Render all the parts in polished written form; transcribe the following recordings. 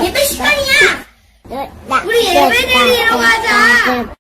예배 시간이야. 우리 예배 드리러 가자.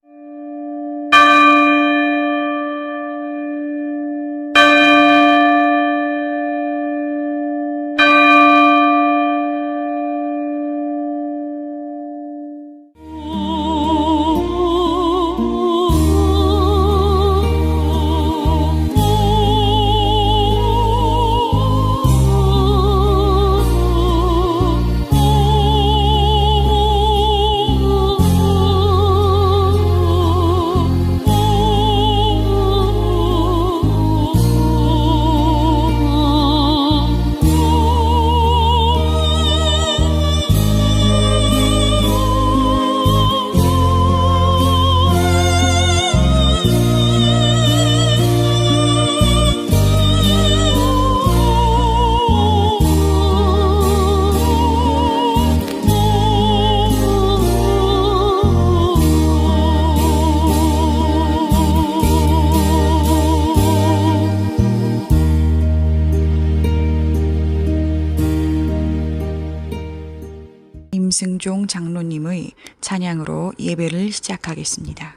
임승종 장로님의 찬양으로 예배를 시작하겠습니다.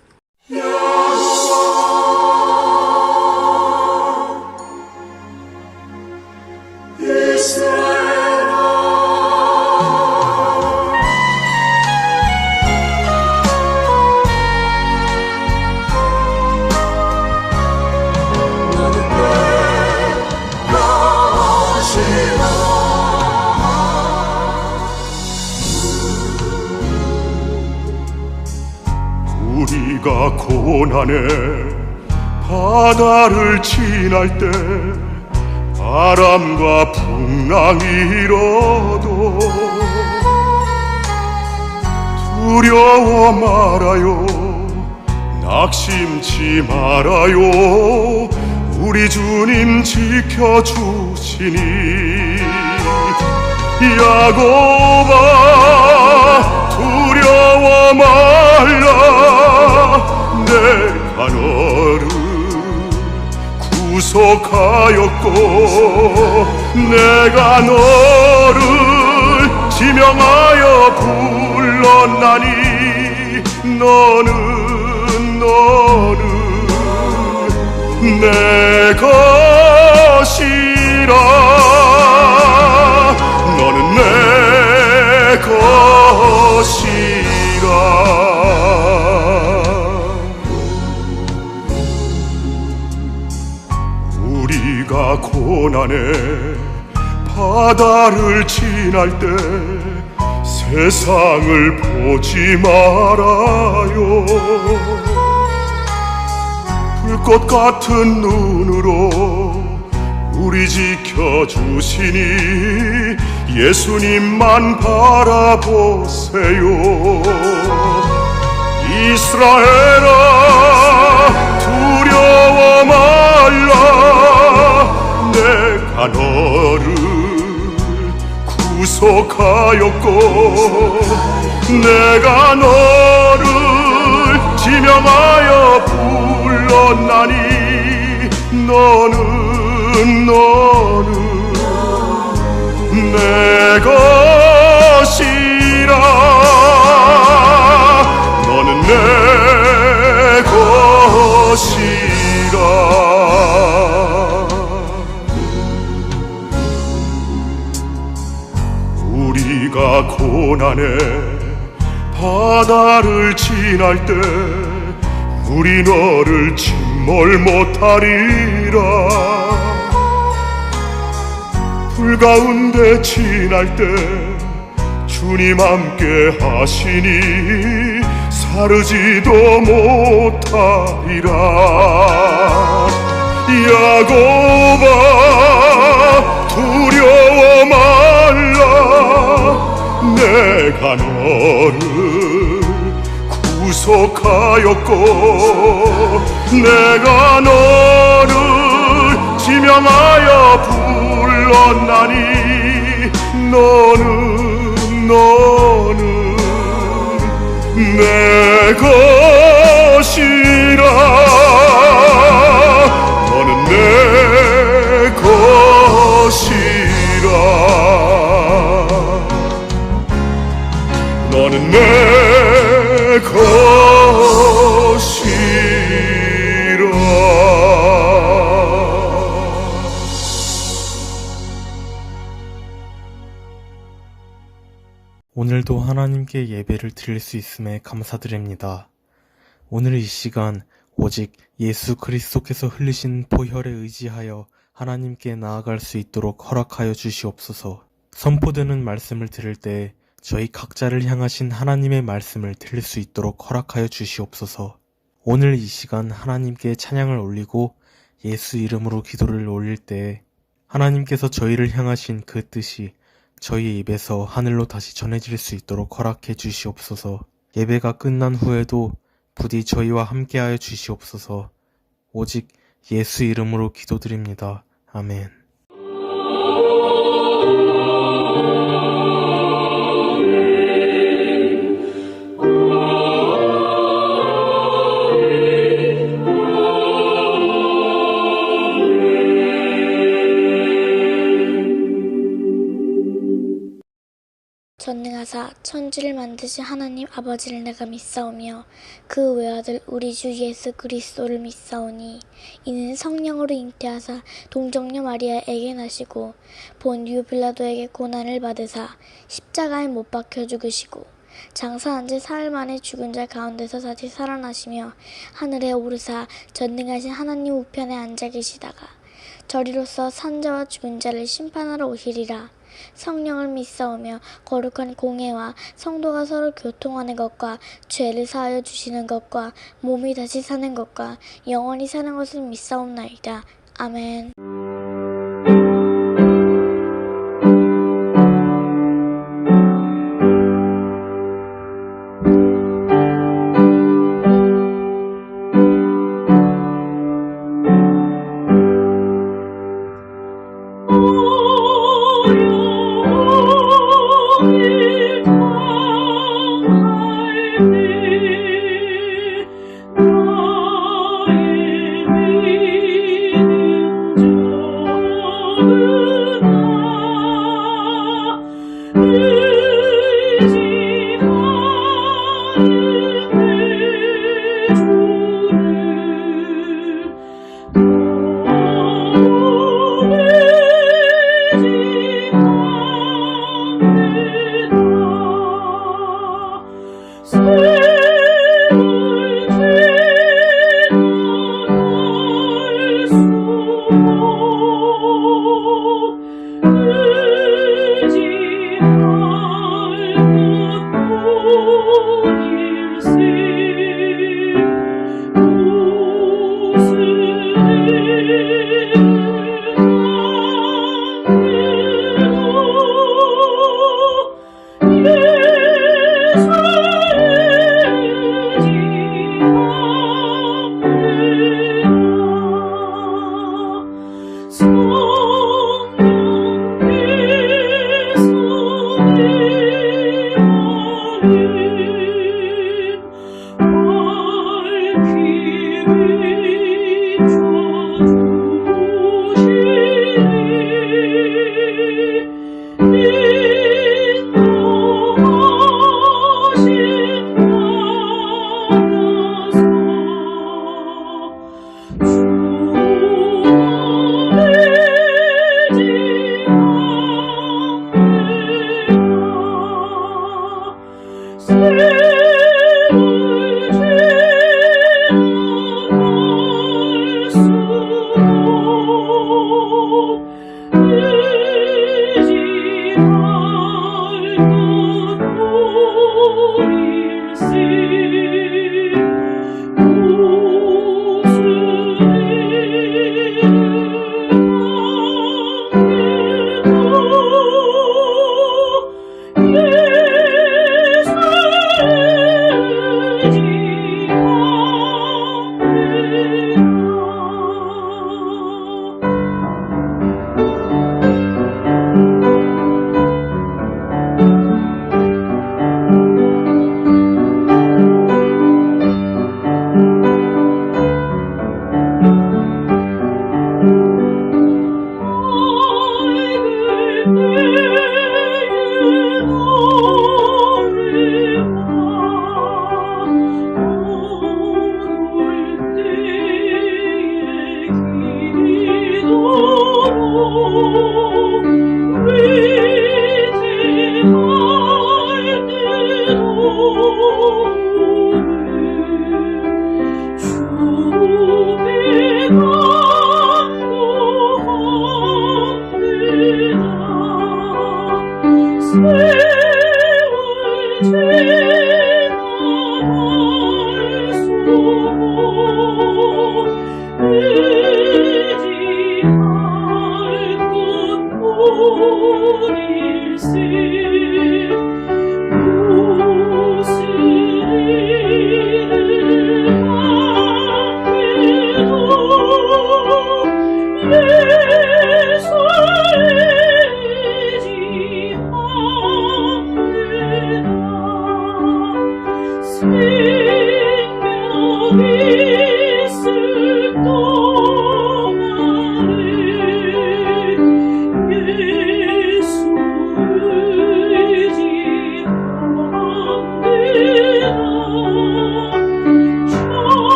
우리가 고난의 바다를 지날 때 바람과 풍랑이 일어도 두려워 말아요, 낙심치 말아요. 우리 주님 지켜주시니. 야곱아 두려워 말라, 내가 너를 구속하였고 내가 너를 지명하여 불렀나니 너는 내 것이라. 너는 내 것이라. 우리가 고난의 바다를 지날 때 세상을 보지 말아요. 불꽃 같은 눈으로 우리 지켜주시니 예수님만 바라보세요. 이스라엘아 두려워 말라, 내가 너를 구속하였고 내가 너를 지명하여 불렀나니 너는 내 것이라. 너는 내 것이라. 우리가 고난의 바다를 지날 때 우리 너를 침몰 못하리라. 불 가운데 지날 때 주님 함께 하시니 사르지도 못하리라. 야곱아 두려워 말라, 내가 너를 구속하였고 내가 너를 지명하여 불렀나니 너는 내 것이라. 너는 내 것이라. 너는 내 것이라. 오늘도 하나님께 예배를 드릴 수 있음에 감사드립니다. 오늘 이 시간 오직 예수 그리스도께서 흘리신 보혈에 의지하여 하나님께 나아갈 수 있도록 허락하여 주시옵소서. 선포되는 말씀을 들을 때 저희 각자를 향하신 하나님의 말씀을 들을 수 있도록 허락하여 주시옵소서. 오늘 이 시간 하나님께 찬양을 올리고 예수 이름으로 기도를 올릴 때 하나님께서 저희를 향하신 그 뜻이 저희 입에서 하늘로 다시 전해질 수 있도록 허락해 주시옵소서. 예배가 끝난 후에도 부디 저희와 함께하여 주시옵소서. 오직 예수 이름으로 기도드립니다. 아멘. 전능하사 천지를 만드신 하나님 아버지를 내가 믿사오며 그 외아들 우리 주 예수 그리스도를 믿사오니 이는 성령으로 잉태하사 동정녀 마리아에게 나시고 본디오 빌라도에게 고난을 받으사 십자가에 못 박혀 죽으시고 장사한 지 사흘 만에 죽은 자 가운데서 다시 살아나시며 하늘에 오르사 전능하신 하나님 우편에 앉아 계시다가 저리로서 산자와 죽은 자를 심판하러 오시리라. 성령을 믿사오며 거룩한 공회와 성도가 서로 교통하는 것과 죄를 사하여 주시는 것과 몸이 다시 사는 것과 영원히 사는 것을 믿사옵나이다. 아멘.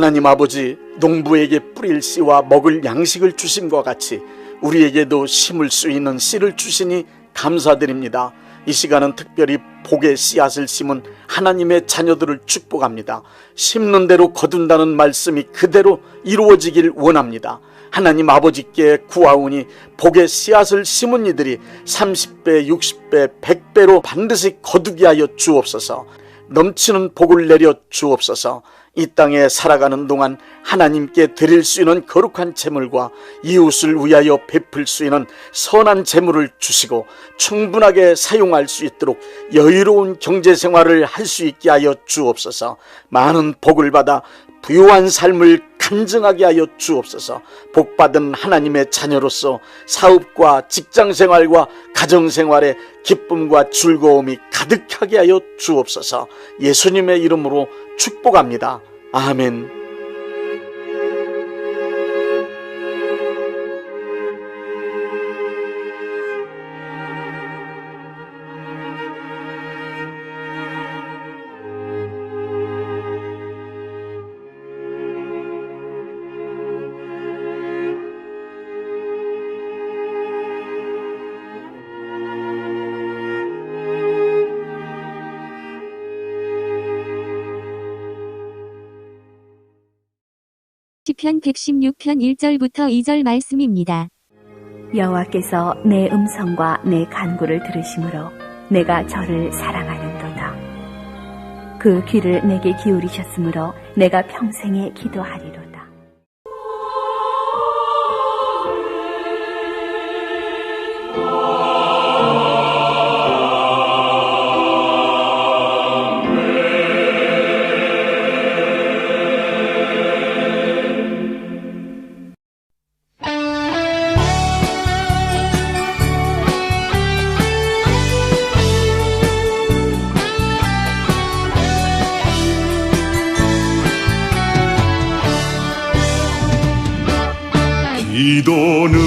하나님 아버지, 농부에게 뿌릴 씨와 먹을 양식을 주심과 같이 우리에게도 심을 수 있는 씨를 주시니 감사드립니다. 이 시간은 특별히 복의 씨앗을 심은 하나님의 자녀들을 축복합니다. 심는 대로 거둔다는 말씀이 그대로 이루어지길 원합니다. 하나님 아버지께 구하오니 복의 씨앗을 심은 이들이 30배, 60배, 100배로 반드시 거두게 하여 주옵소서. 넘치는 복을 내려 주옵소서. 이 땅에 살아가는 동안 하나님께 드릴 수 있는 거룩한 재물과 이웃을 위하여 베풀 수 있는 선한 재물을 주시고 충분하게 사용할 수 있도록 여유로운 경제생활을 할 수 있게 하여 주옵소서. 많은 복을 받아 부유한 삶을 간증하게 하여 주옵소서. 복받은 하나님의 자녀로서 사업과 직장생활과 가정생활에 기쁨과 즐거움이 가득하게 하여 주옵소서. 예수님의 이름으로 축복합니다. 아멘. 시편 116편 1절부터 2절 말씀입니다. 여호와께서 내 음성과 내 간구를 들으심으로 내가 저를 사랑하는도다. 그 귀를 내게 기울이셨으므로 내가 평생에 기도하리로다. 기도는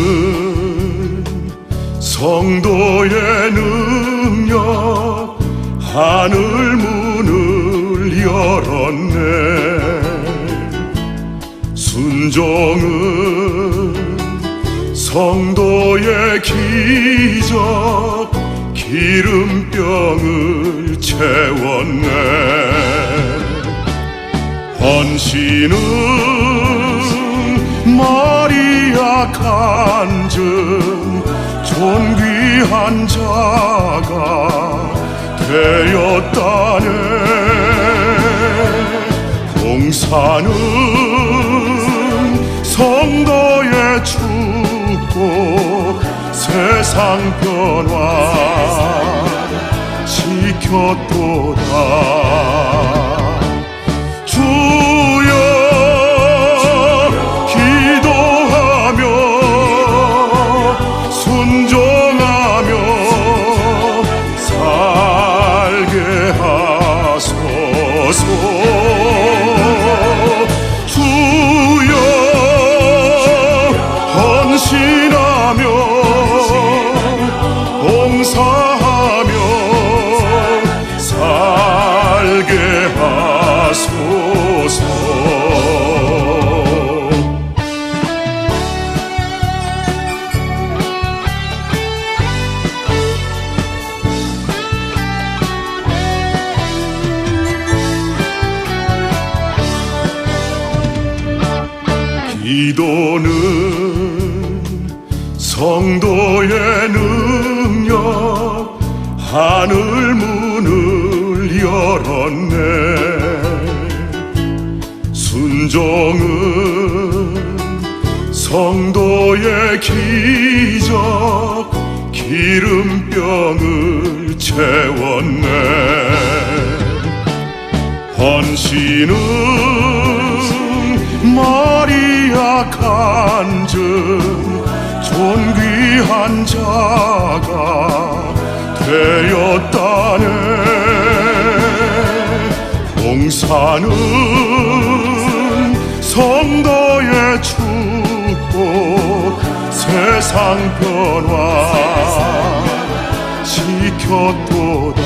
성도의 능력, 하늘 문을 열었네. 순종은 성도의 기적, 기름병을 채웠네. 헌신은 마리아 간증, 존귀한 자가 되었다네. 봉사는 성도의 축복, 세상 변화 지켰도다. 주여 헌신하며 봉사하며 살게 기도는 성도의 능력, 하늘 문을 열었네. 순종은 성도의 기적, 기름병을 채웠네. 헌신은 마리아 간증, 존귀한 자가 되었다네. 봉사는 성도의 축복, 세상 변화 지켰도다.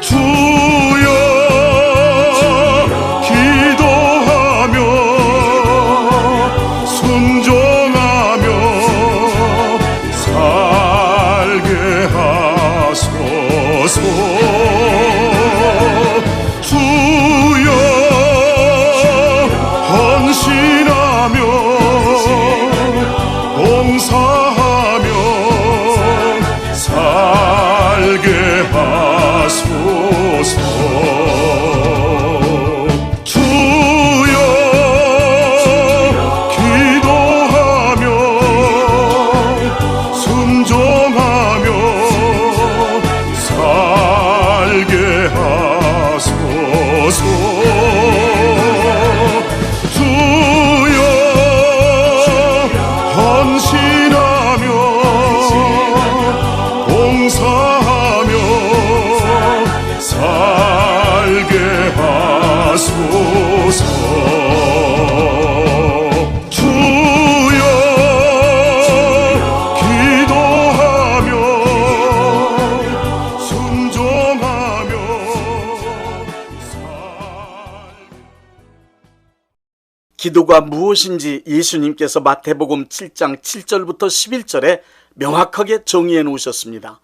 주여 기도하며 순종하며 살게 하소서. 주여 헌신하며 봉사하며 살게 하소서. 주여 기도하며 순종하며 살게 하소서. 주여 헌신하며 봉사하며 살게 하소서. 주여 기도하며 순종하며 기도가 무엇인지 예수님께서 마태복음 7장 7절부터 11절에 명확하게 정의해 놓으셨습니다.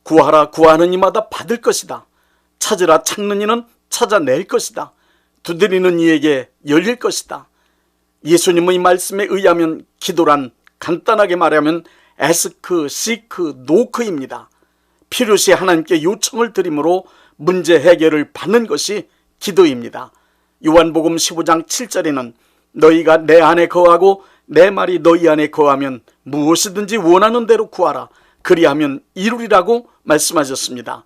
구하라 구하는 이마다 받을 것이다. 찾으라 찾는 이는 찾아낼 것이다. 두드리는 이에게 열릴 것이다. 예수님의 말씀에 의하면 기도란 간단하게 말하면 ask, seek, knock입니다. 필요시 하나님께 요청을 드림으로 문제 해결을 받는 것이 기도입니다. 요한복음 15장 7절에는 너희가 내 안에 거하고 내 말이 너희 안에 거하면 무엇이든지 원하는 대로 구하라. 그리하면 이루리라고 말씀하셨습니다.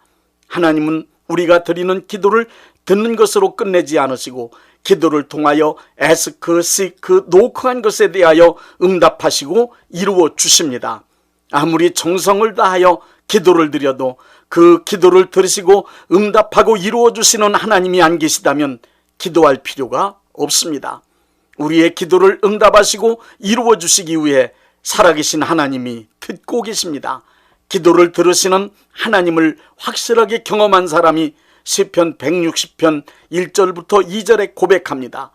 하나님은 우리가 드리는 기도를 듣는 것으로 끝내지 않으시고 기도를 통하여 ask, seek, knock한 것에 대하여 응답하시고 이루어 주십니다. 아무리 정성을 다하여 기도를 드려도 그 기도를 들으시고 응답하고 이루어 주시는 하나님이 안 계시다면 기도할 필요가 없습니다. 우리의 기도를 응답하시고 이루어 주시기 위해 살아계신 하나님이 듣고 계십니다. 기도를 들으시는 하나님을 확실하게 경험한 사람이 시편 160편 1절부터 2절에 고백합니다.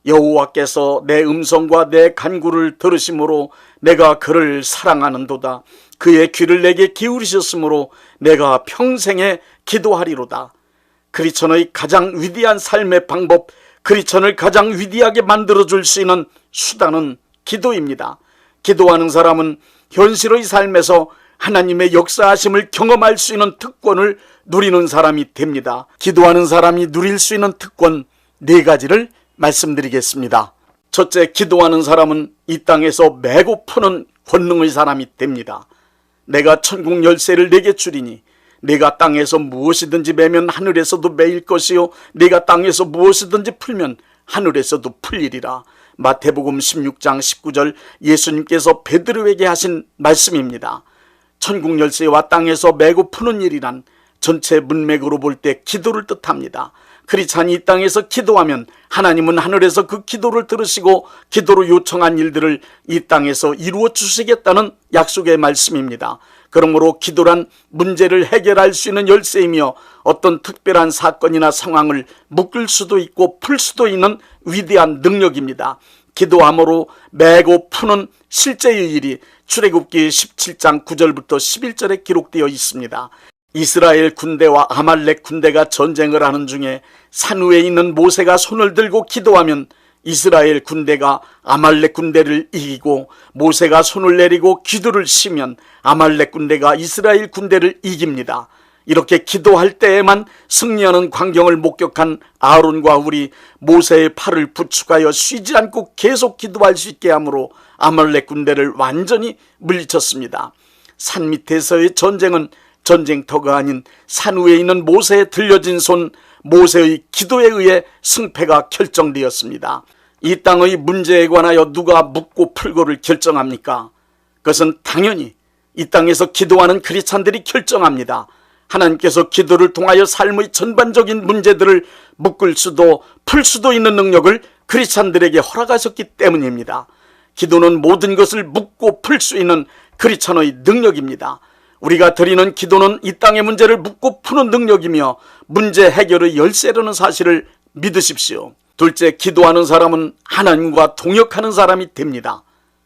여호와께서 내 음성과 내 간구를 들으심으로 내가 그를 사랑하는도다. 그의 귀를 내게 기울이셨으므로 내가 평생에 기도하리로다. 크리스천의 가장 위대한 삶의 방법, 크리스천을 가장 위대하게 만들어줄 수 있는 수단은 기도입니다. 기도하는 사람은 현실의 삶에서 하나님의 역사하심을 경험할 수 있는 특권을 누리는 사람이 됩니다. 기도하는 사람이 누릴 수 있는 특권 4가지를 말씀드리겠습니다. 첫째, 기도하는 사람은 이 땅에서 메고 푸는 권능의 사람이 됩니다. 내가 천국 열쇠를 내게 주리니 내가 땅에서 무엇이든지 매면 하늘에서도 매일 것이요 내가 땅에서 무엇이든지 풀면 하늘에서도 풀리리라. 마태복음 16장 19절 예수님께서 베드로에게 하신 말씀입니다. 천국 열쇠와 땅에서 메고 푸는 일이란 전체 문맥으로 볼 때 기도를 뜻합니다. 크리스찬이 이 땅에서 기도하면 하나님은 하늘에서 그 기도를 들으시고 기도로 요청한 일들을 이 땅에서 이루어 주시겠다는 약속의 말씀입니다. 그러므로 기도란 문제를 해결할 수 있는 열쇠이며 어떤 특별한 사건이나 상황을 묶을 수도 있고 풀 수도 있는 위대한 능력입니다. 기도함으로 메고 푸는 실제의 일이 출애굽기 17장 9절부터 11절에 기록되어 있습니다. 이스라엘 군대와 아말렉 군대가 전쟁을 하는 중에 산 위에 있는 모세가 손을 들고 기도하면 이스라엘 군대가 아말렉 군대를 이기고 모세가 손을 내리고 기도를 쉬면 아말렉 군대가 이스라엘 군대를 이깁니다. 이렇게 기도할 때에만 승리하는 광경을 목격한 아론과 훌이 모세의 팔을 부축하여 쉬지 않고 계속 기도할 수 있게 하므로 아말렉 군대를 완전히 물리쳤습니다. 산 밑에서의 전쟁은 전쟁터가 아닌 산 위에 있는 모세에 들려진 손 모세의 기도에 의해 승패가 결정되었습니다. 이 땅의 문제에 관하여 누가 묻고 풀고를 결정합니까? 그것은 당연히 이 땅에서 기도하는 크리스찬들이 결정합니다. 하나님께서 기도를 통하여 삶의 전반적인 문제들을 묶을 수도 풀 수도 있는 능력을 크리스찬들에게 허락하셨기 때문입니다. 기도는 모든 것을 묶고 풀 수 있는 크리스찬의 능력입니다. 우리가 드리는 기도는 이 땅의 문제를 묶고 푸는 능력이며 문제 해결의 열쇠라는 사실을 믿으십시오. 둘째, 기도하는 사람은 하나님과 동역하는 사람이 됩니다.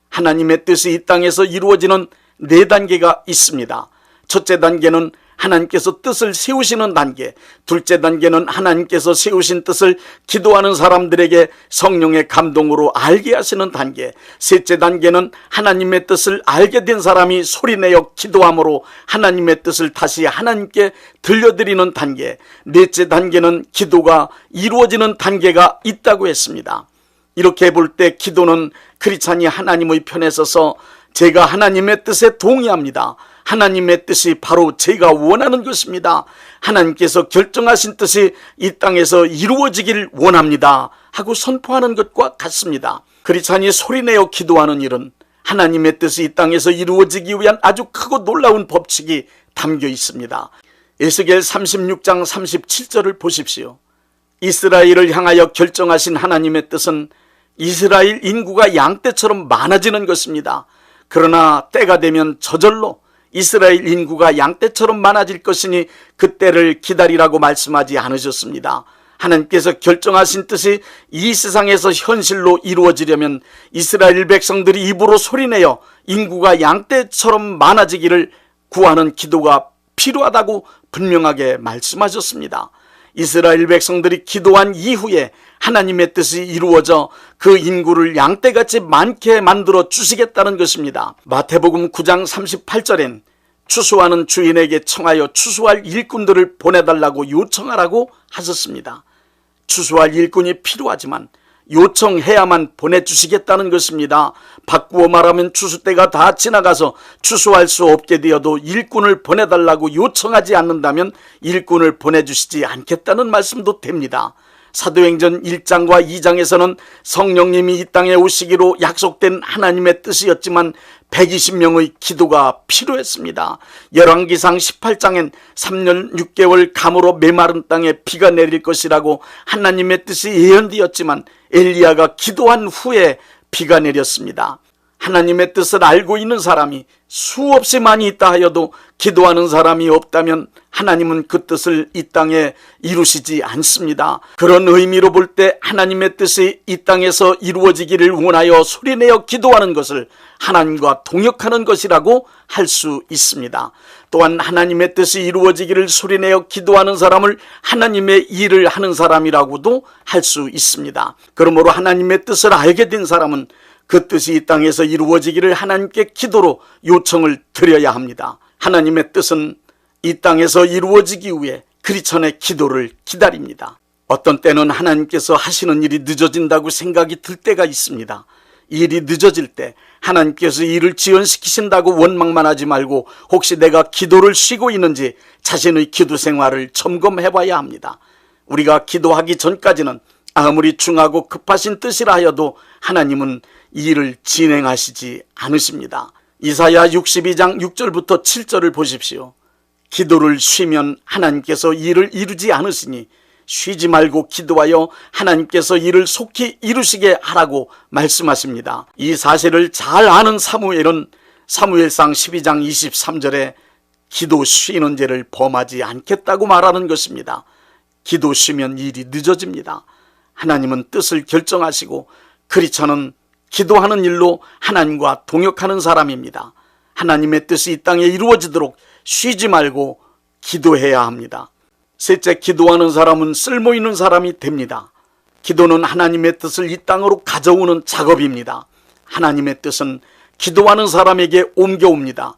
하나님의 뜻이 이 땅에서 이루어지는 4단계가 있습니다. 첫째 단계는 하나님께서 뜻을 세우시는 단계, 둘째 단계는 하나님께서 세우신 뜻을 기도하는 사람들에게 성령의 감동으로 알게 하시는 단계, 셋째 단계는 하나님의 뜻을 알게 된 사람이 소리내어 기도함으로 하나님의 뜻을 다시 하나님께 들려드리는 단계, 넷째 단계는 기도가 이루어지는 단계가 있다고 했습니다. 이렇게 볼 때 기도는 크리스찬이 하나님의 편에 서서 제가 하나님의 뜻에 동의합니다. 하나님의 뜻이 바로 제가 원하는 것입니다. 하나님께서 결정하신 뜻이 이 땅에서 이루어지길 원합니다 하고 선포하는 것과 같습니다. 크리스찬이 소리내어 기도하는 일은 하나님의 뜻이 이 땅에서 이루어지기 위한 아주 크고 놀라운 법칙이 담겨 있습니다. 에스겔 36장 37절을 보십시오. 이스라엘을 향하여 결정하신 하나님의 뜻은 이스라엘 인구가 양떼처럼 많아지는 것입니다. 그러나 때가 되면 저절로 이스라엘 인구가 양떼처럼 많아질 것이니 그때를 기다리라고 말씀하지 않으셨습니다. 하나님께서 결정하신 뜻이 이 세상에서 현실로 이루어지려면 이스라엘 백성들이 입으로 소리내어 인구가 양떼처럼 많아지기를 구하는 기도가 필요하다고 분명하게 말씀하셨습니다. 이스라엘 백성들이 기도한 이후에 하나님의 뜻이 이루어져 그 인구를 양떼같이 많게 만들어 주시겠다는 것입니다. 마태복음 9장 38절엔 추수하는 주인에게 청하여 추수할 일꾼들을 보내달라고 요청하라고 하셨습니다. 추수할 일꾼이 필요하지만 요청해야만 보내주시겠다는 것입니다. 바꾸어 말하면 추수 때가 다 지나가서 추수할 수 없게 되어도 일꾼을 보내달라고 요청하지 않는다면 일꾼을 보내주시지 않겠다는 말씀도 됩니다. 사도행전 1장과 2장에서는 성령님이 이 땅에 오시기로 약속된 하나님의 뜻이었지만 120명의 기도가 필요했습니다. 열왕기상 18장엔 3년 6개월 감으로 메마른 땅에 비가 내릴 것이라고 하나님의 뜻이 예언되었지만 엘리야가 기도한 후에 비가 내렸습니다. 하나님의 뜻을 알고 있는 사람이 수없이 많이 있다 하여도 기도하는 사람이 없다면 하나님은 그 뜻을 이 땅에 이루시지 않습니다. 그런 의미로 볼 때 하나님의 뜻이 이 땅에서 이루어지기를 원하여 소리내어 기도하는 것을 하나님과 동역하는 것이라고 할 수 있습니다. 또한 하나님의 뜻이 이루어지기를 소리내어 기도하는 사람을 하나님의 일을 하는 사람이라고도 할 수 있습니다. 그러므로 하나님의 뜻을 알게 된 사람은 그 뜻이 이 땅에서 이루어지기를 하나님께 기도로 요청을 드려야 합니다. 하나님의 뜻은 이 땅에서 이루어지기 위해 크리스천의 기도를 기다립니다. 어떤 때는 하나님께서 하시는 일이 늦어진다고 생각이 들 때가 있습니다. 일이 늦어질 때 하나님께서 일을 지연시키신다고 원망만 하지 말고 혹시 내가 기도를 쉬고 있는지 자신의 기도 생활을 점검해 봐야 합니다. 우리가 기도하기 전까지는 아무리 중하고 급하신 뜻이라 하여도 하나님은 이 일을 진행하시지 않으십니다. 이사야 62장 6절부터 7절을 보십시오. 기도를 쉬면 하나님께서 일을 이루지 않으시니 쉬지 말고 기도하여 하나님께서 일을 속히 이루시게 하라고 말씀하십니다. 이 사실을 잘 아는 사무엘은 사무엘상 12장 23절에 기도 쉬는 죄를 범하지 않겠다고 말하는 것입니다. 기도 쉬면 일이 늦어집니다. 하나님은 뜻을 결정하시고 크리스천은 기도하는 일로 하나님과 동역하는 사람입니다. 하나님의 뜻이 이 땅에 이루어지도록 쉬지 말고 기도해야 합니다. 셋째, 기도하는 사람은 쓸모있는 사람이 됩니다. 기도는 하나님의 뜻을 이 땅으로 가져오는 작업입니다. 하나님의 뜻은 기도하는 사람에게 옮겨옵니다.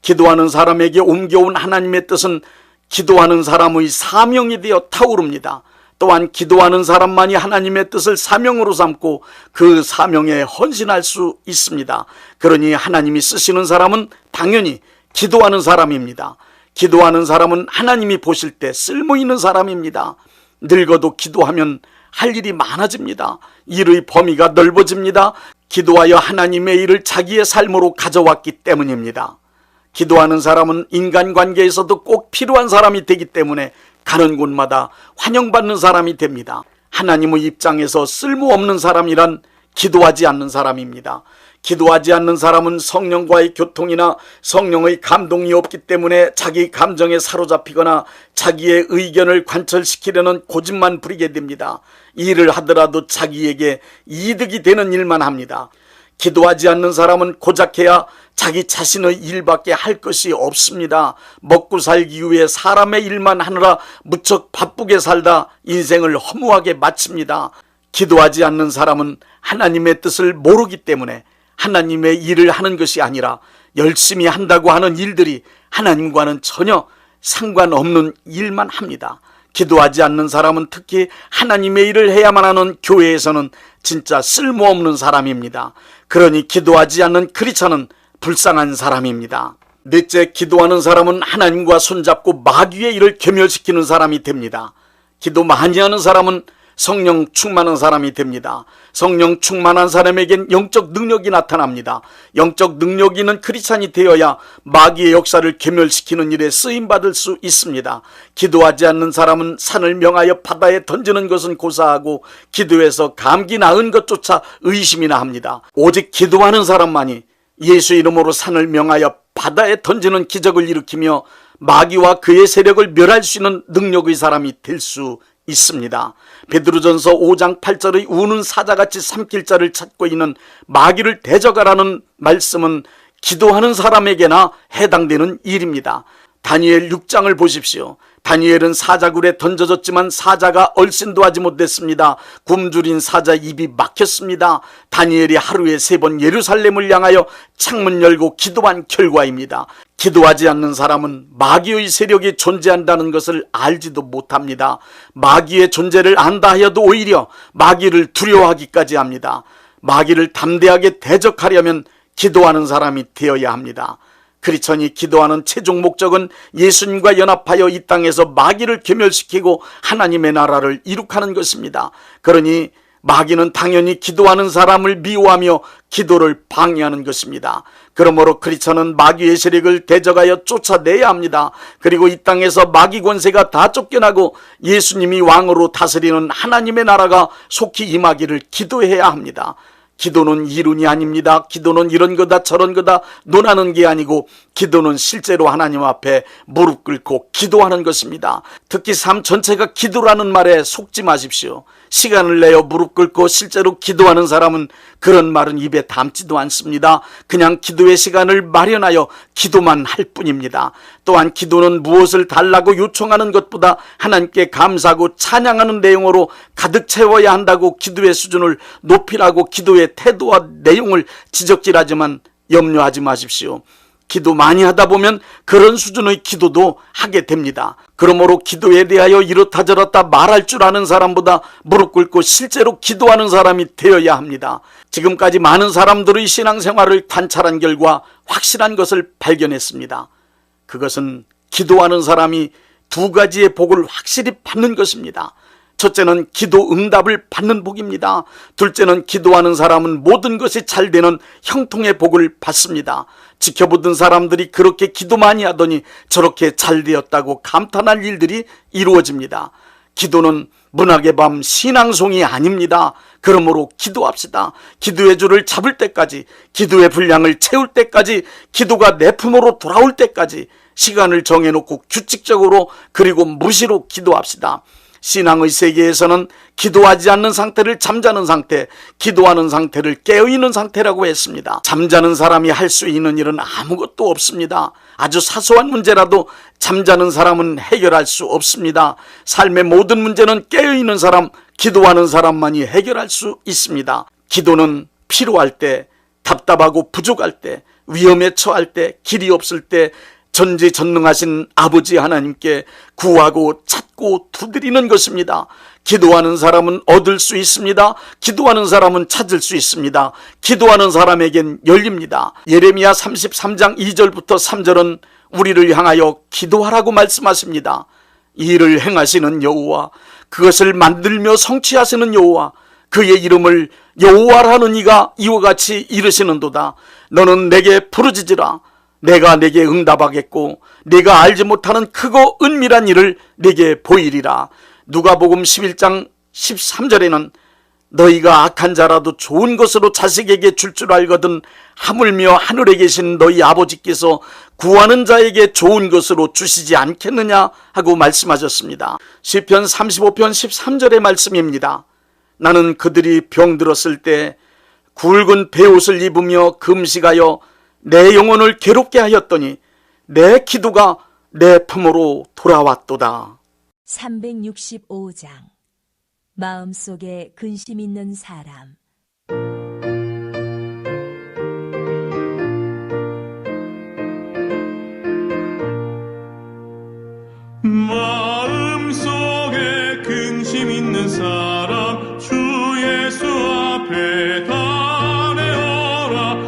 기도하는 사람에게 옮겨온 하나님의 뜻은 기도하는 사람의 사명이 되어 타오릅니다. 또한 기도하는 사람만이 하나님의 뜻을 사명으로 삼고 그 사명에 헌신할 수 있습니다. 그러니 하나님이 쓰시는 사람은 당연히 기도하는 사람입니다. 기도하는 사람은 하나님이 보실 때 쓸모있는 사람입니다. 늙어도 기도하면 할 일이 많아집니다. 일의 범위가 넓어집니다. 기도하여 하나님의 일을 자기의 삶으로 가져왔기 때문입니다. 기도하는 사람은 인간관계에서도 꼭 필요한 사람이 되기 때문에 가는 곳마다 환영받는 사람이 됩니다. 하나님의 입장에서 쓸모없는 사람이란 기도하지 않는 사람입니다. 기도하지 않는 사람은 성령과의 교통이나 성령의 감동이 없기 때문에 자기 감정에 사로잡히거나 자기의 의견을 관철시키려는 고집만 부리게 됩니다. 일을 하더라도 자기에게 이득이 되는 일만 합니다. 기도하지 않는 사람은 고작해야 자기 자신의 일밖에 할 것이 없습니다. 먹고 살기 위해 사람의 일만 하느라 무척 바쁘게 살다 인생을 허무하게 마칩니다. 기도하지 않는 사람은 하나님의 뜻을 모르기 때문에 하나님의 일을 하는 것이 아니라 열심히 한다고 하는 일들이 하나님과는 전혀 상관없는 일만 합니다. 기도하지 않는 사람은 특히 하나님의 일을 해야만 하는 교회에서는 진짜 쓸모없는 사람입니다. 그러니 기도하지 않는 크리스찬은 불쌍한 사람입니다. 넷째, 기도하는 사람은 하나님과 손잡고 마귀의 일을 괴멸시키는 사람이 됩니다. 기도 많이 하는 사람은 성령 충만한 사람이 됩니다. 성령 충만한 사람에겐 영적 능력이 나타납니다. 영적 능력이 있는 크리스찬이 되어야 마귀의 역사를 괴멸시키는 일에 쓰임받을 수 있습니다. 기도하지 않는 사람은 산을 명하여 바다에 던지는 것은 고사하고 기도해서 감기 나은 것조차 의심이나 합니다. 오직 기도하는 사람만이 예수 이름으로 산을 명하여 바다에 던지는 기적을 일으키며 마귀와 그의 세력을 멸할 수 있는 능력의 사람이 될 수 있습니다. 베드로전서 5장 8절의 우는 사자같이 삼킬 자를 찾고 있는 마귀를 대적하라는 말씀은 기도하는 사람에게나 해당되는 일입니다. 다니엘 6장을 보십시오. 다니엘은 사자굴에 던져졌지만 사자가 얼씬도 하지 못했습니다. 굶주린 사자 입이 막혔습니다. 다니엘이 하루에 3번 예루살렘을 향하여 창문 열고 기도한 결과입니다. 기도하지 않는 사람은 마귀의 세력이 존재한다는 것을 알지도 못합니다. 마귀의 존재를 안다 하여도 오히려 마귀를 두려워하기까지 합니다. 마귀를 담대하게 대적하려면 기도하는 사람이 되어야 합니다. 크리스천이 기도하는 최종 목적은 예수님과 연합하여 이 땅에서 마귀를 괴멸시키고 하나님의 나라를 이룩하는 것입니다. 그러니 마귀는 당연히 기도하는 사람을 미워하며 기도를 방해하는 것입니다. 그러므로 크리스천은 마귀의 세력을 대적하여 쫓아내야 합니다. 그리고 이 땅에서 마귀 권세가 다 쫓겨나고 예수님이 왕으로 다스리는 하나님의 나라가 속히 임하기를 기도해야 합니다. 기도는 이론이 아닙니다. 기도는 이런 거다 저런 거다 논하는 게 아니고 기도는 실제로 하나님 앞에 무릎 꿇고 기도하는 것입니다. 특히 삶 전체가 기도라는 말에 속지 마십시오. 시간을 내어 무릎 꿇고 실제로 기도하는 사람은 그런 말은 입에 담지도 않습니다. 그냥 기도의 시간을 마련하여 기도만 할 뿐입니다. 또한 기도는 무엇을 달라고 요청하는 것보다 하나님께 감사하고 찬양하는 내용으로 가득 채워야 한다고 기도의 수준을 높이라고 기도의 태도와 내용을 지적질하지만 염려하지 마십시오. 기도 많이 하다 보면 그런 수준의 기도도 하게 됩니다. 그러므로 기도에 대하여 이렇다 저렇다 말할 줄 아는 사람보다 무릎 꿇고 실제로 기도하는 사람이 되어야 합니다. 지금까지 많은 사람들의 신앙생활을 관찰한 결과 확실한 것을 발견했습니다. 그것은 기도하는 사람이 2가지의 복을 확실히 받는 것입니다. 첫째는 기도 응답을 받는 복입니다. 둘째는 기도하는 사람은 모든 것이 잘 되는 형통의 복을 받습니다. 지켜보던 사람들이 그렇게 기도 많이 하더니 저렇게 잘 되었다고 감탄할 일들이 이루어집니다. 기도는 문학의 밤 신앙송이 아닙니다. 그러므로 기도합시다. 기도의 줄을 잡을 때까지, 기도의 분량을 채울 때까지, 기도가 내 품으로 돌아올 때까지 시간을 정해놓고 규칙적으로 그리고 무시로 기도합시다. 신앙의 세계에서는 기도하지 않는 상태를 잠자는 상태, 기도하는 상태를 깨어있는 상태라고 했습니다. 잠자는 사람이 할 수 있는 일은 아무것도 없습니다. 아주 사소한 문제라도 잠자는 사람은 해결할 수 없습니다. 삶의 모든 문제는 깨어있는 사람, 기도하는 사람만이 해결할 수 있습니다. 기도는 필요할 때, 답답하고 부족할 때, 위험에 처할 때, 길이 없을 때 전지전능하신 아버지 하나님께 구하고 찾고 두드리는 것입니다. 기도하는 사람은 얻을 수 있습니다. 기도하는 사람은 찾을 수 있습니다. 기도하는 사람에겐 열립니다. 예레미야 33장 2절부터 3절은 우리를 향하여 기도하라고 말씀하십니다. 이 일을 행하시는 여호와, 그것을 만들며 성취하시는 여호와, 그의 이름을 여호와라는 이가 이와 같이 이르시는도다. 너는 내게 부르짖으라. 내가 내게 응답하겠고 네가 알지 못하는 크고 은밀한 일을 네게 보이리라. 누가복음 11장 13절에는 너희가 악한 자라도 좋은 것으로 자식에게 줄 줄 알거든 하물며 하늘에 계신 너희 아버지께서 구하는 자에게 좋은 것으로 주시지 않겠느냐 하고 말씀하셨습니다. 시편 35편 13절의 말씀입니다. 나는 그들이 병들었을 때 굵은 베옷을 입으며 금식하여 내 영혼을 괴롭게 하였더니 내 기도가 내 품으로 돌아왔도다. 365장 마음속에 근심 있는 사람. 마음속에 근심 있는 사람 주 예수 앞에 달려오라.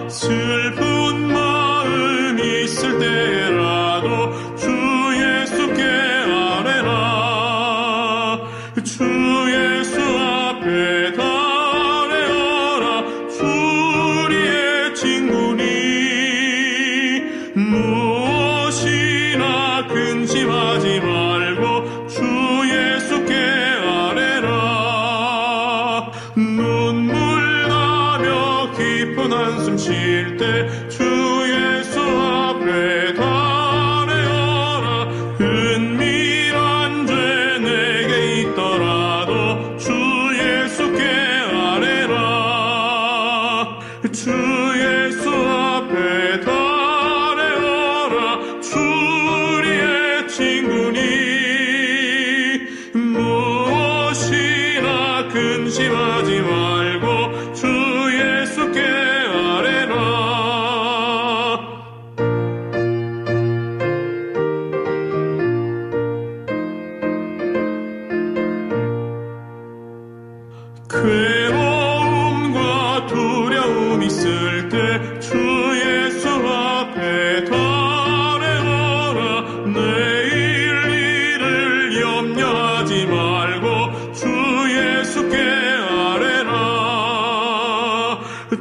슬픈 마음 있을 때라도 주 예수께 아뢰라. 주 예수 앞에 달려오라. 주 우리의 친구니 무엇이나 근심하지 말고 주 예수께 아뢰라. 눈물 나며 깊은 한숨 쉴 때 주 예수 앞에 달려오라. 은밀한 죄 내게 있더라도 주 예수께 아뢰라. 주 예수 앞에 달려오라. 주 우리의 친구니 무엇이나 근심하지 말고 주 예수께 아뢰라. 괴로움과 두려움 있을 때 주 예수 앞에 달려오라. 내일 일을 염려하지 말고 주 예수께 아뢰라.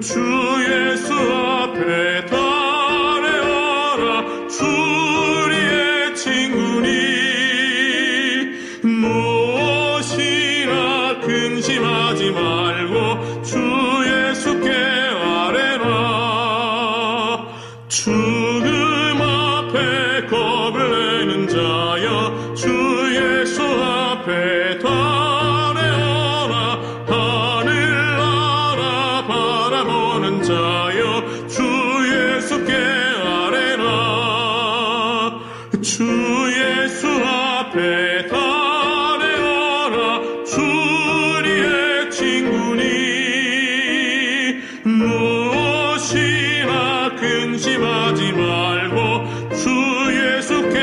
주 예수 앞에 달려오라. 주 우리의 친구니 무엇이나 근심하지 말고 주 예수께 아뢰라. 죽음 앞에 겁을 내는 자여 주 예수 앞에 달려오라. 하늘나라 바라보는 자여 주 예수께 아뢰라. 주 예수 앞에 달려오라. 주 우리의 친구니 무엇이나 근심하지 말고 주 예수께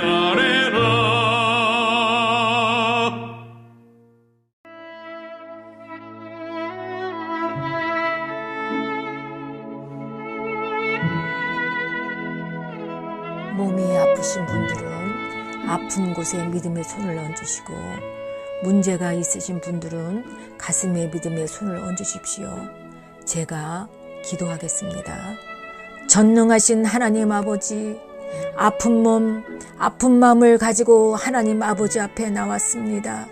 아뢰라. 몸이 아프신 분들은 아픈 곳에 믿음의 손을 얹으시고, 문제가 있으신 분들은 가슴에 믿음의 손을 얹으십시오. 제가 기도하겠습니다. 전능하신 하나님 아버지, 아픈 몸, 아픈 마음을 가지고 하나님 아버지 앞에 나왔습니다.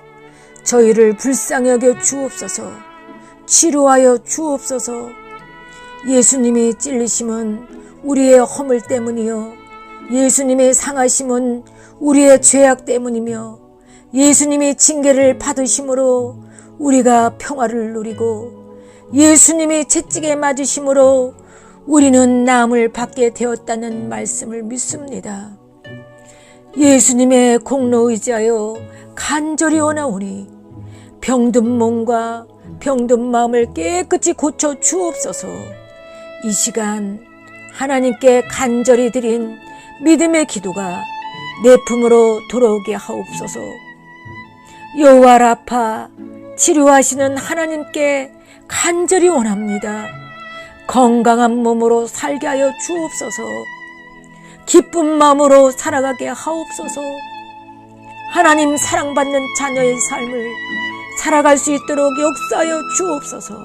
저희를 불쌍히 여겨 주옵소서. 치료하여 주옵소서. 예수님이 찔리심은 우리의 허물 때문이요, 예수님의 상하심은 우리의 죄악 때문이며, 예수님이 징계를 받으심으로 우리가 평화를 누리고, 예수님이 채찍에 맞으심으로 우리는 나음을 받게 되었다는 말씀을 믿습니다. 예수님의 공로 의지하여 간절히 원하오니 병든 몸과 병든 마음을 깨끗이 고쳐 주옵소서. 이 시간 하나님께 간절히 드린 믿음의 기도가 내 품으로 돌아오게 하옵소서. 여호와 라파 치료하시는 하나님께 간절히 원합니다. 건강한 몸으로 살게 하여 주옵소서. 기쁜 마음으로 살아가게 하옵소서. 하나님 사랑받는 자녀의 삶을 살아갈 수 있도록 역사하여 주옵소서.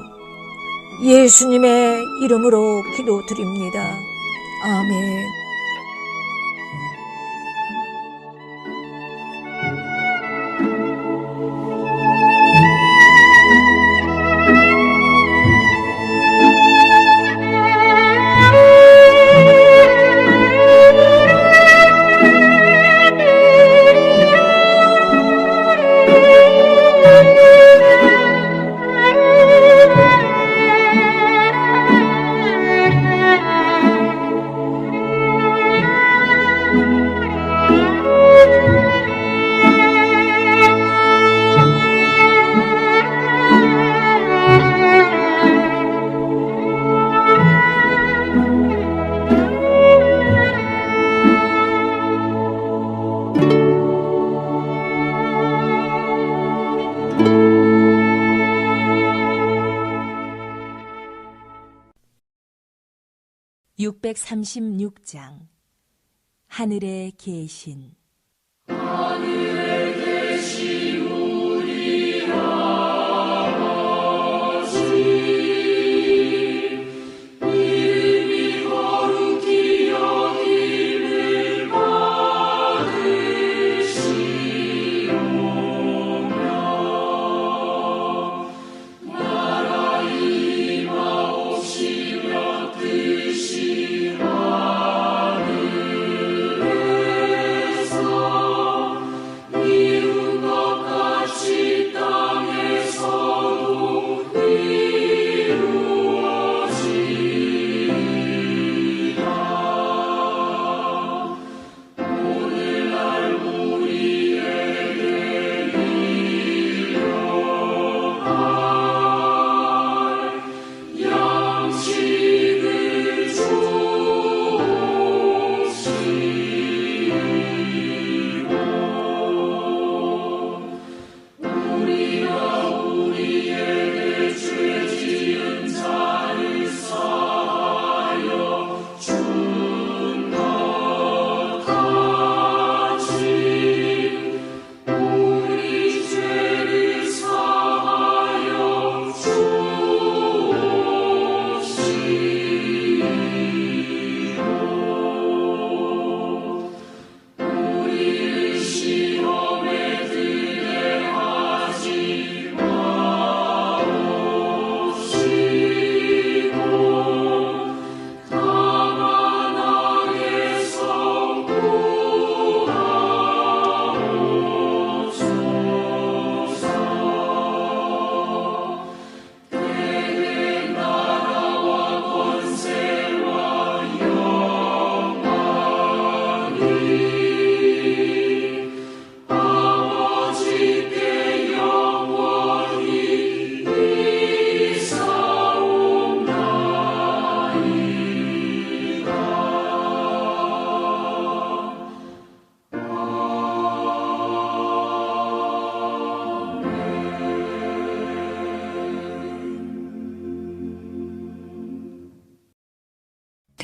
예수님의 이름으로 기도드립니다. 아멘. (636장) 하늘에 계신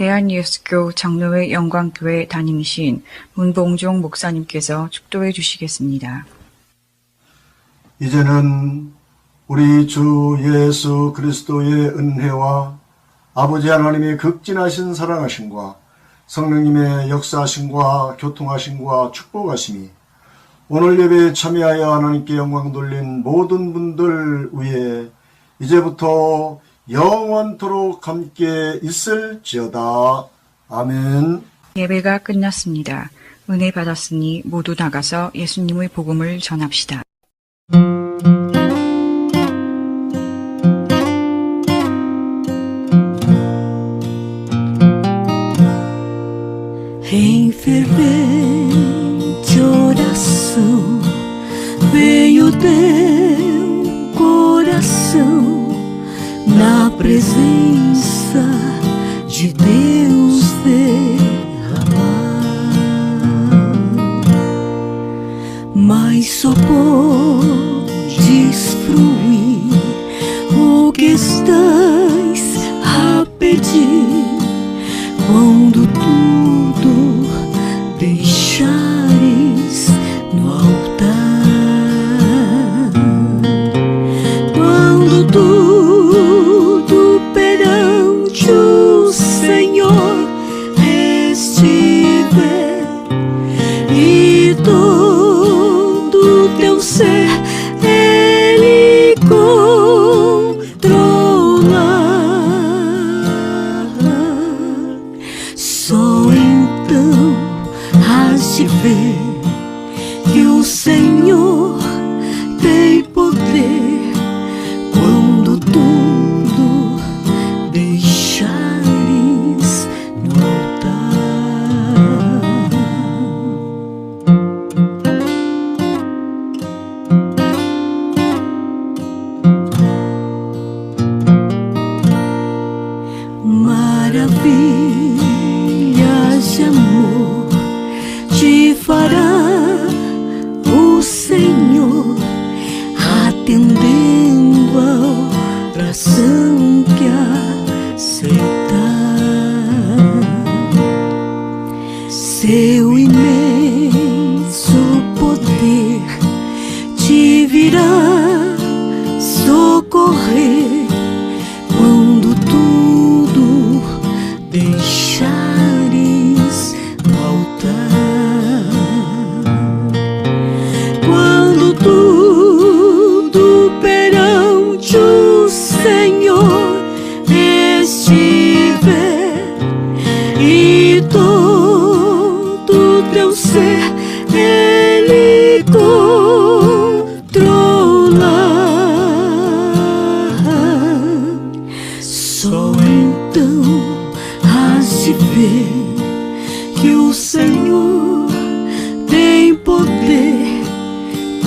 대한예수교 장로회 영광교회 담임이신 문봉종 목사님께서 축도해 주시겠습니다. 이제는 우리 주 예수 그리스도의 은혜와 아버지 하나님의 극진하신 사랑하심과 성령님의 역사하심과 교통하심과 축복하심이 오늘 예배에 참여하여 하나님께 영광 돌린 모든 분들 위에 이제부터 영원토록 함께 있을지어다. 아멘. 예배가 끝났습니다. 은혜 받았으니 모두 나가서 예수님의 복음을 전합시다. Em fevereiro oração veio Deus na presença de Deus derramar, mas só podes fruir o que estás a pedir quando tudo deixares no altar, quando tudo perante o Senhor estiver e todo teu ser Ele controlar, só então hás de ver que o Senhor tem poder quando tudo deixares no altar. Maravilhas de amor te fará o Senhor, atendendo a oração que aceitar. Seu imenso poder te virá socorrer quando tudo deixares no altar, quando tudo perante o Senhor estiver e todo teu ser Ele controlar, só então hás de ver que o Senhor tem poder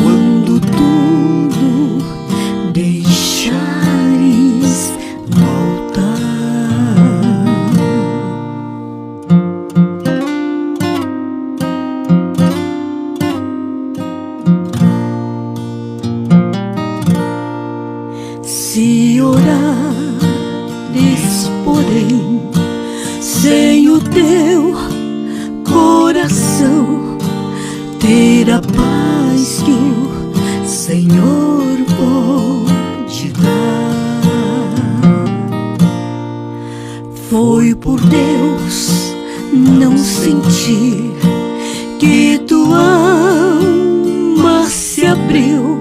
quando tudo deixares no altar. Se orares, porém, sem o teu coração, ter a paz que o Senhor pode dar. Foi por Deus não sentir que tua alma se abriu